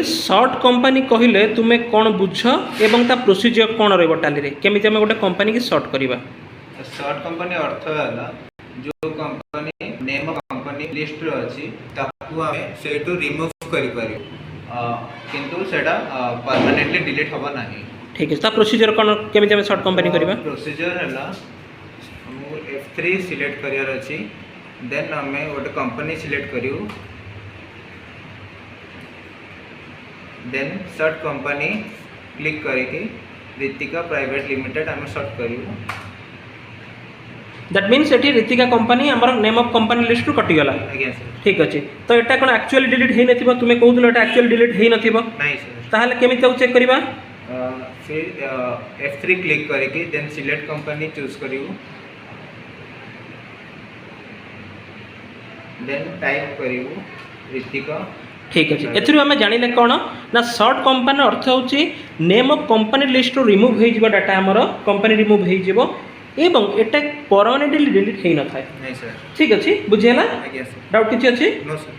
Shirt company कहले तुम्हें कौन बुझ एवं ता प्रोसीजर कौन रही टाली केमी आम गोटे कंपनी की सर्ट करवा। सर्ट कंपनी अर्थ है जो company name of company list रे अछि ताकू हमें सेटू रिमूव करि पारि किंतु सेटा परमानेंटली डिलीट होबा नाही। ठीक है, ता प्रोसीजर कौन केमी आम सर्ट कंपनी करवा। प्रोसीजर है हमको F3 सिलेक्ट करियार अछि देन हमें गोटे कंपनी सिलेक्ट करियो देन सर्ट कंपनी क्लिक करके ऋतिका प्राइवेट लिमिटेड आम सर्ट करियो। That means eighty Ritika company हमर नेम ऑफ कंपनी लिस्ट कटिगला। आज्ञा सर। ठीक अच्छे, तो यहाँ कौन एक्चुअली डिलीट हो नथिबो तुम्हें कहूलो एटा एक्चुअली डिलीट हो नथिबो नहीं सर। ताहले केमी ताऊ चेक करबा। फिर F3 क्लिक करके देन सिलेक्ट कंपनी चूज करियो देन टाइप करियो ऋतिका। ठीक अच्छे, एथुरु आम जानिले कौन ना सर्ट कंपनी अर्थ होची name of company list remove हो जिवो डाटा हमर कंपनी रिमूव हो जिवो एवं एटा परमानेंटली डिलीट हो न थाए। नहीं सर। ठीक अच्छे, बुझेला आज्ञा सर। डाउट किछि अछि। No sir.